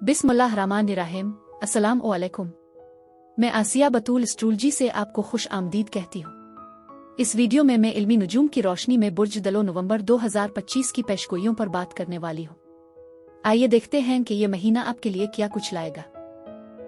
बिस्मिल्लाहिर्रहमानिर्रहीम। अस्सलाम वालेकुम। मैं आसिया बतूल एस्ट्रोलॉजी से आपको खुश आमदीद कहती हूँ। इस वीडियो में मैं इल्मी नुजूम की रोशनी में बुर्ज दलो नवंबर 2025 की पेशगोइयों पर बात करने वाली हूँ। आइए देखते हैं कि ये महीना आपके लिए क्या कुछ लाएगा।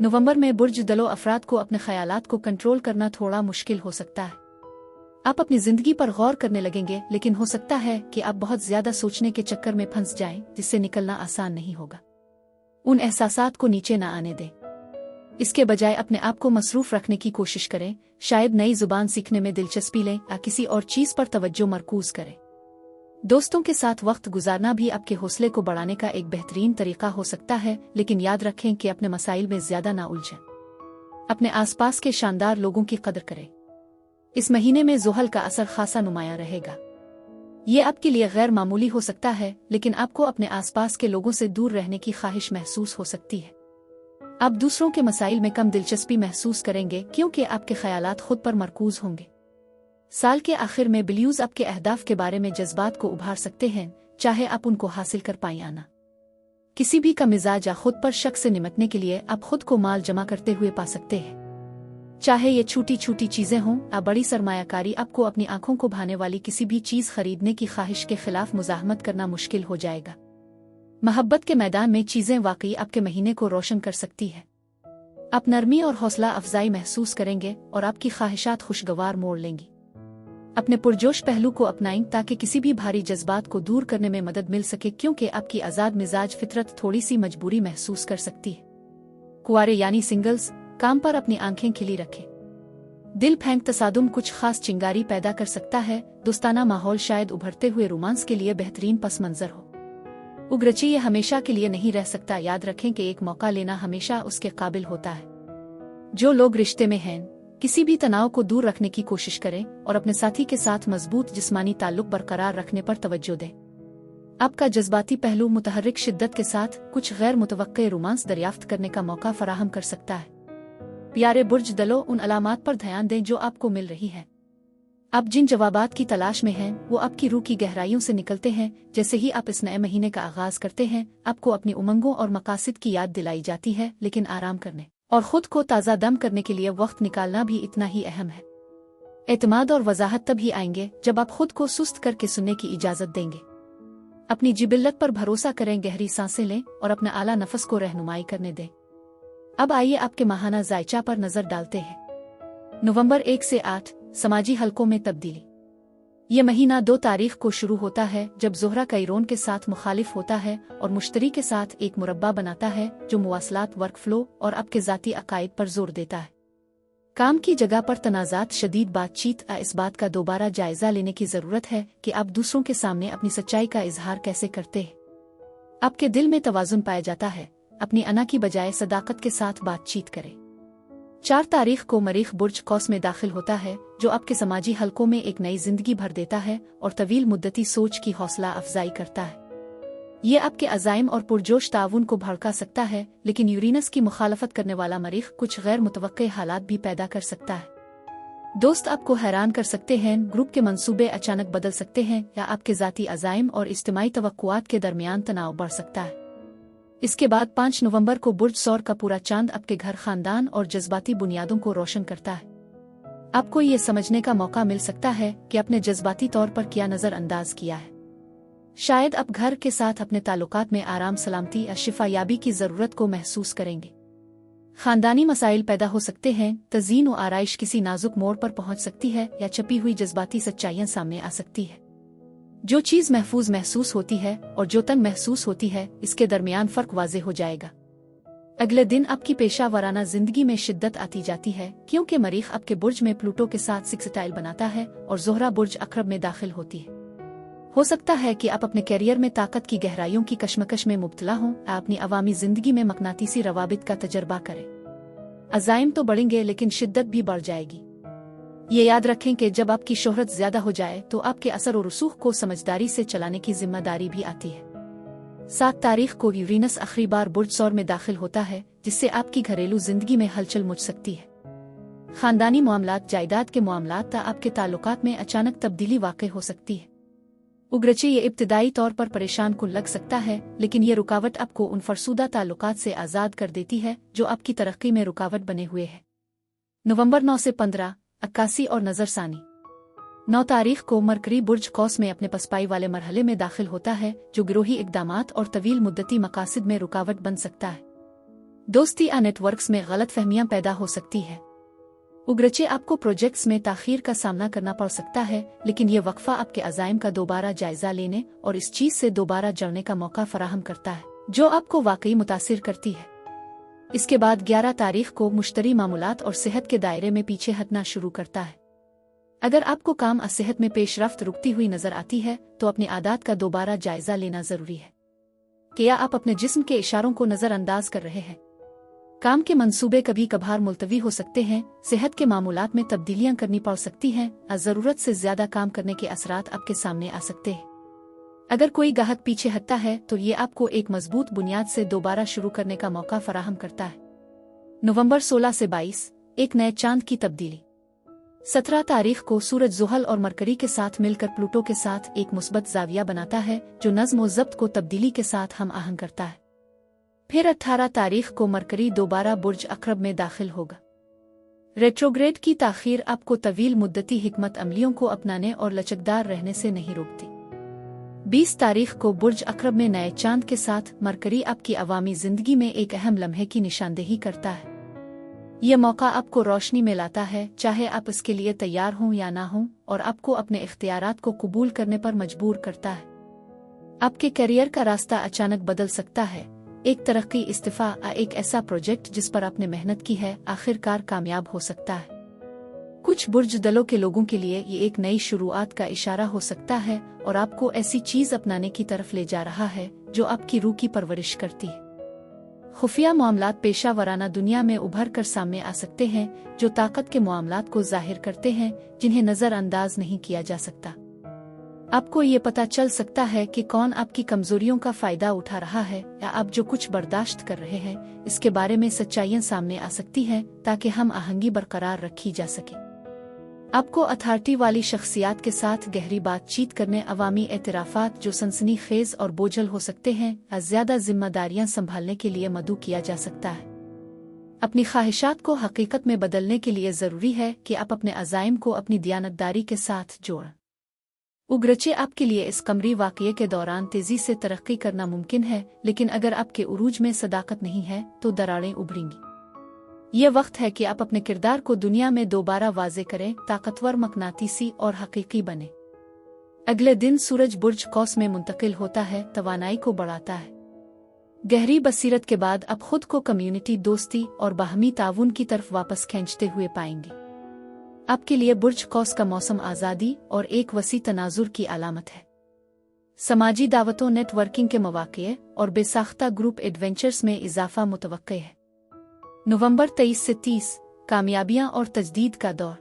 नवंबर में बुर्ज दलो अफराद को अपने ख्यालात को कंट्रोल करना थोड़ा मुश्किल हो सकता है। आप अपनी जिंदगी पर गौर करने लगेंगे, लेकिन हो सकता है कि आप बहुत ज्यादा सोचने के चक्कर में फंस जाएं, जिससे निकलना आसान नहीं होगा। उन एहसासात को नीचे ना आने दें। इसके बजाय अपने आप को मसरूफ रखने की कोशिश करें। शायद नई जुबान सीखने में दिलचस्पी लें या किसी और चीज पर तवज्जो मरकूज करें। दोस्तों के साथ वक्त गुजारना भी आपके हौसले को बढ़ाने का एक बेहतरीन तरीका हो सकता है, लेकिन याद रखें कि अपने मसाइल में ज्यादा ना उलझें। अपने आसपास के शानदार लोगों की कदर करें। इस महीने में ज़ुहल का असर खासा नुमाया रहेगा। ये आपके लिए गैर मामूली हो सकता है, लेकिन आपको अपने आसपास के लोगों से दूर रहने की ख्वाहिश महसूस हो सकती है। आप दूसरों के मसाइल में कम दिलचस्पी महसूस करेंगे, क्योंकि आपके ख्यालात खुद पर मरकूज होंगे। साल के आखिर में बिल्यूज आपके अहदाफ के बारे में जज्बात को उभार सकते हैं, चाहे आप उनको हासिल कर पाएं या ना। किसी भी का मिजाज या खुद पर शक से निपटने के लिए आप खुद को माल जमा करते हुए पा सकते हैं। चाहे ये छोटी छोटी चीजें हों या बड़ी सरमायाकारी, आपको अपनी आंखों को भाने वाली किसी भी चीज खरीदने की ख्वाहिश के खिलाफ मुजाहमत करना मुश्किल हो जाएगा। मोहब्बत के मैदान में चीजें वाकई आपके महीने को रोशन कर सकती है। आप नरमी और हौसला अफजाई महसूस करेंगे और आपकी ख्वाहिशात खुशगवार मोड़ लेंगी। अपने पुरजोश पहलू को अपनाएं ताकि किसी भी भारी जज्बात को दूर करने में मदद मिल सके, क्योंकि आपकी आजाद मिजाज फितरत थोड़ी सी मजबूरी महसूस कर सकती है। कुंवारे यानी सिंगल्स, काम पर अपनी आंखें खिली रखें। दिल फेंक तसादुम कुछ खास चिंगारी पैदा कर सकता है। दोस्ताना माहौल शायद उभरते हुए रोमांस के लिए बेहतरीन पस मंजर हो। उग्रची ये हमेशा के लिए नहीं रह सकता। याद रखें कि एक मौका लेना हमेशा उसके काबिल होता है। जो लोग रिश्ते में हैं, किसी भी तनाव को दूर रखने की कोशिश करें और अपने साथी के साथ मजबूत जिस्मानी ताल्लुक बरकरार रखने पर तवज्जो दें। आपका जज्बाती पहलू मुतहर्रिक शिद्दत के साथ कुछ गैर मुतवक्के रोमांस दरियाफ्त करने का मौका फराहम कर सकता है। प्यारे बुर्ज दलो, उन अलामात पर ध्यान दें जो आपको मिल रही है। आप जिन जवाबात की तलाश में हैं, वो आपकी रूह की गहराइयों से निकलते हैं। जैसे ही आप इस नए महीने का आगाज करते हैं, आपको अपनी उमंगों और मकासद की याद दिलाई जाती है, लेकिन आराम करने और खुद को ताज़ा दम करने के लिए वक्त निकालना भी इतना ही अहम है। एतमाद और वजाहत तभी आएंगे जब आप खुद को सुस्त करके सुनने की इजाजत देंगे। अपनी जिबिल्लत पर भरोसा करें, गहरी सांसें लें और अपने आला नफस को रहनुमाई करने दें। अब आइए आपके माहाना जायचा पर नजर डालते हैं। नवंबर 1 से 8 समाजी हलकों में तब्दीली। ये महीना 2 तारीख को शुरू होता है, जब ज़ोहरा कैरोन के साथ मुखालिफ होता है और मुश्तरी के साथ एक मुरब्बा बनाता है, जो मुवासलात, वर्क फ्लो और आपके ज़ाती अकायद पर जोर देता है। काम की जगह पर तनाज़ात, शदीद बातचीत। इस बात का दोबारा जायजा लेने की जरूरत है कि आप दूसरों के सामने अपनी सच्चाई का इजहार कैसे करते हैं। आपके दिल में तवाज़ुन पाया जाता है। अपनी अना की बजाय सदाकत के साथ बातचीत करें। 4 तारीख को मरीख बुर्ज कौस में दाखिल होता है, जो आपके समाजी हलकों में एक नई जिंदगी भर देता है और तवील मुद्दती सोच की हौसला अफजाई करता है। ये आपके अज़ाइम और पुरजोश ताउन को भड़का सकता है, लेकिन यूरेनस की मुखालफत करने वाला मरीख कुछ गैर मुतवक्के हालात भी पैदा कर सकता है। दोस्त आपको हैरान कर सकते हैं, ग्रुप के मंसूबे अचानक बदल सकते हैं, या आपके ज़ाती अज़ाइम और इज्तिमाई तवक्कुआत के दरमियान तनाव बढ़ सकता है। इसके बाद 5 नवंबर को बुर्ज सौर का पूरा चांद आपके घर, खानदान और जज्बाती बुनियादों को रोशन करता है। आपको ये समझने का मौका मिल सकता है कि आपने जज्बाती तौर पर क्या नजरअंदाज किया है। शायद आप घर के साथ अपने ताल्लुकात में आराम, सलामती या शिफायाबी की जरूरत को महसूस करेंगे। खानदानी मसाइल पैदा हो सकते हैं। तज़ीन और आराइश किसी नाजुक मोड़ पर पहुंच सकती है, या छपी हुई जज्बाती सच्चाइयां सामने आ सकती है। जो चीज महफूज महसूस होती है और जो तंग महसूस होती है, इसके दरमियान फर्क वाज़े हो जाएगा। अगले दिन आपकी पेशा वराना जिंदगी में शिद्दत आती जाती है, क्योंकि मरीख आपके बुर्ज में प्लूटो के साथ सिक्सटाइल बनाता है और ज़ोहरा बुर्ज अक़रब में दाखिल होती है। हो सकता है कि आप अपने कैरियर में ताकत की गहराइयों की कशमकश में मुब्तला हों, अपनी अवामी जिंदगी में मकनातीसी रवाबित का तजर्बा करें। अज़ाइम तो बढ़ेंगे, लेकिन शिद्दत भी बढ़ जाएगी। ये याद रखें कि जब आपकी शोहरत ज्यादा हो जाए, तो आपके असर और रसूख को समझदारी से चलाने की जिम्मेदारी भी आती है। 7 तारीख को यूरेनस आखिरी बार बुर्ज सौर में दाखिल होता है, जिससे आपकी घरेलू जिंदगी में हलचल मच सकती है। खानदानी मामलात, जायदाद के मामलात या आपके ताल्लुकात में अचानक तब्दीली वाक़ई हो सकती है। उगरचे ये इब्तिदाई तौर पर परेशान कुन लग सकता है, लेकिन ये रुकावट आपको उन फरसूदा ताल्लुकात से आज़ाद कर देती है जो आपकी तरक्की में रुकावट बने हुए हैं। नवंबर 9 से 15, 81 और नज़रसानी। 9 तारीख को मरकरी बुर्ज कौस में अपने पसपाई वाले मरहले में दाखिल होता है, जो गिरोही इक़दामात और तवील मुद्दती मकासद में रुकावट बन सकता है। दोस्ती या नेटवर्क्स में गलत फहमियाँ पैदा हो सकती है। उगरचे आपको प्रोजेक्ट्स में ताख़ीर का सामना करना पड़ सकता है, लेकिन ये वक्फा आपके अज़ाइम का दोबारा जायजा लेने और इस चीज़ से दोबारा जड़ने का मौका फराहम करता है जो आपको वाकई मुतासिर करती है। इसके बाद 11 तारीख को मुश्तरी मामूलात और सेहत के दायरे में पीछे हटना शुरू करता है। अगर आपको काम सेहत में पेशरफ्त रुकती हुई नजर आती है तो अपनी आदत का दोबारा जायजा लेना जरूरी है। क्या आप अपने जिस्म के इशारों को नजरअंदाज कर रहे हैं? काम के मंसूबे कभी कभार मुलतवी हो सकते हैं, सेहत के मामूलात में तब्दीलियां करनी पड़ सकती हैं, ज़रूरत से ज्यादा काम करने के असरात आपके सामने आ सकते हैं। अगर कोई गाहक पीछे हटता है तो ये आपको एक मजबूत बुनियाद से दोबारा शुरू करने का मौका फराहम करता है। नवंबर 16 से 22, एक नए चांद की तब्दीली। 17 तारीख को सूरज ज़ुहल और मरकरी के साथ मिलकर प्लूटो के साथ एक मुस्बत ज़ाविया बनाता है जो नज़्म व ज़ब्त को तब्दीली के साथ हम आहंग करता है। फिर 18 तारीख को मरकरी दोबारा बुर्ज अक़रब में दाखिल होगा। रेट्रोग्रेड की ताख़ीर आपको तवील मुद्दती हिकमत अमलियों को अपनाने और लचकदार रहने से नहीं रोकती। 20 तारीख को बुर्ज अक़रब में नए चांद के साथ मरकरी आपकी अवामी ज़िंदगी में एक अहम लम्हे की निशानदेही करता है। यह मौका आपको रोशनी में लाता है, चाहे आप इसके लिए तैयार हों या ना हों, और आपको अपने इख्तियारात को कबूल करने पर मजबूर करता है। आपके करियर का रास्ता अचानक बदल सकता है। एक तरक्की, इस्तीफा या एक ऐसा प्रोजेक्ट जिस पर आपने मेहनत की है आखिरकार कामयाब हो सकता है। कुछ बुर्ज दलों के लोगों के लिए ये एक नई शुरुआत का इशारा हो सकता है और आपको ऐसी चीज अपनाने की तरफ ले जा रहा है जो आपकी रूह की परवरिश करती है। खुफिया मामलात पेशा वराना दुनिया में उभर कर सामने आ सकते हैं जो ताकत के मामलात को जाहिर करते हैं जिन्हें नजरअंदाज नहीं किया जा सकता। आपको ये पता चल सकता है कि कौन आपकी कमजोरियों का फायदा उठा रहा है या आप जो कुछ बर्दाश्त कर रहे हैं इसके बारे में सच्चाइयां सामने आ सकती हैं ताकि हम आहंगी बरकरार रखी जा सके। आपको अथॉरिटी वाली शख्सियात के साथ गहरी बातचीत करने, अवामी एतराफ़ात जो सनसनी खेज और बोझल हो सकते हैं या ज्यादा जिम्मेदारियां संभालने के लिए मदऊ किया जा सकता है। अपनी ख्वाहिशात को हकीकत में बदलने के लिए जरूरी है कि आप अपने अज़ाइम को अपनी दियानतदारी के साथ जोड़ें। उगरचे आपके लिए इस कमरी वाक़ये के दौरान तेजी से तरक्की करना मुमकिन है, लेकिन अगर आपके उरूज में सदाकत नहीं है तो दरारें उभरेंगी। ये वक्त है कि आप अपने किरदार को दुनिया में दोबारा वाज़े करें, ताकतवर, मकनातीसी और हकीकी बने। अगले दिन सूरज बुर्ज कौस में मुंतकिल होता है, तवानाई को बढ़ाता है। गहरी बसीरत के बाद आप खुद को कम्युनिटी, दोस्ती और बाहमी ताउन की तरफ वापस खींचते हुए पाएंगे। आपके लिए बुर्ज कौस का मौसम आज़ादी और एक वसी तनाजुर की अलामत है। समाजी दावतों, नेटवर्किंग के मौक़े और बेसाख्ता ग्रुप एडवेंचर्स में इजाफा मुतवक्के है। नवंबर 23 से 30, कामयाबियां और तजदीद का दौर।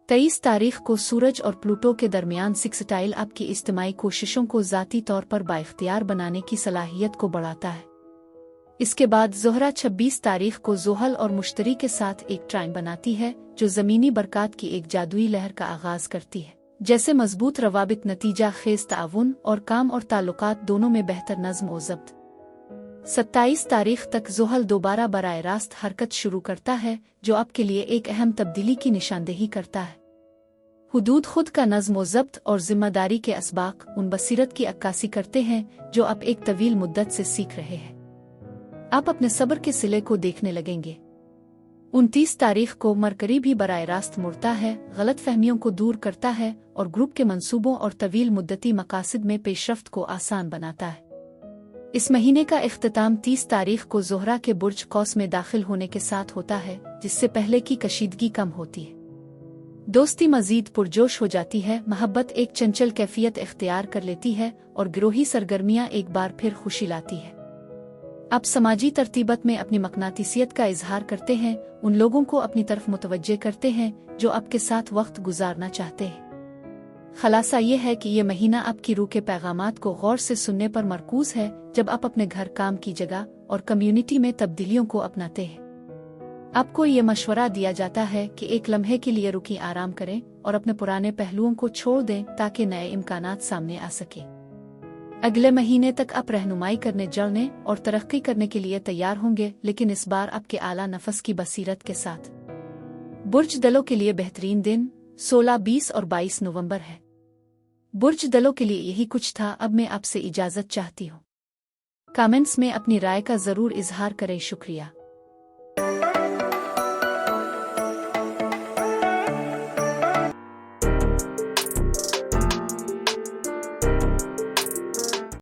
23 तारीख को सूरज और प्लूटो के दरमियान सिक्सटाइल आपकी इज्तिमाई कोशिशों को ज़ाती तौर पर बाइख्तियार बनाने की सलाहियत को बढ़ाता है। इसके बाद ज़ोहरा 26 तारीख को ज़ुहल और मुश्तरी के साथ एक ट्राइन बनाती है जो ज़मीनी बरक़ात की एक जादुई लहर का आगाज़ करती है, जैसे मजबूत रवाबित, नतीजा खेज ताउन और काम और ताल्लुकात दोनों में बेहतर नज़्म व ज़ब्त। 27 तारीख तक ज़ुहल दोबारा बराह रास्त हरकत शुरू करता है जो आपके लिए एक अहम तब्दीली की निशानदेही करता है। हुदूद खुद का नज़्म व ज़ब्त और जिम्मेदारी के असबाक उन बसीरत की अक्कासी करते हैं जो आप एक तवील मुद्दत से सीख रहे हैं। आप अपने सब्र के सिले को देखने लगेंगे। 29 तारीख को मरकरी भी बराह रास्त मुड़ता है, गलत फहमियों को दूर करता है और ग्रुप के मंसूबों और तवील मुद्दती मकासद में पेशरफ्त को आसान बनाता है। इस महीने का इख्तिताम 30 तारीख को ज़ोहरा के बुर्ज कौस में दाखिल होने के साथ होता है, जिससे पहले की कशीदगी कम होती है। दोस्ती मजीद पुरजोश हो जाती है, महब्बत एक चंचल कैफियत इख्तियार कर लेती है और गिरोही सरगर्मियां एक बार फिर खुशी लाती है। आप समाजी तरतीबत में अपनी मकनातीसियत का इजहार करते हैं, उन लोगों को अपनी तरफ मुतवज्जे करते हैं जो आपके साथ वक्त गुजारना चाहते हैं। खलासा ये है कि ये महीना आपकी रूह के पैगामात को गौर से सुनने पर मरकूज है, जब आप अपने घर, काम की जगह और कम्युनिटी में तब्दीलियों को अपनाते हैं। आपको ये मशवरा दिया जाता है कि एक लम्हे के लिए रुकी आराम करें और अपने पुराने पहलुओं को छोड़ दें ताकि नए इम्कानात सामने आ सके। अगले महीने तक आप रहनुमाई करने, जड़ने और तरक्की करने के लिए तैयार होंगे, लेकिन इस बार आपके आला नफस की बसीरत के साथ। बुर्ज दलों के लिए बेहतरीन दिन 16, 20 और 22 नवंबर है। बुर्ज दलों के लिए यही कुछ था। अब मैं आपसे इजाजत चाहती हूँ। कमेंट्स में अपनी राय का जरूर इजहार करें। शुक्रिया।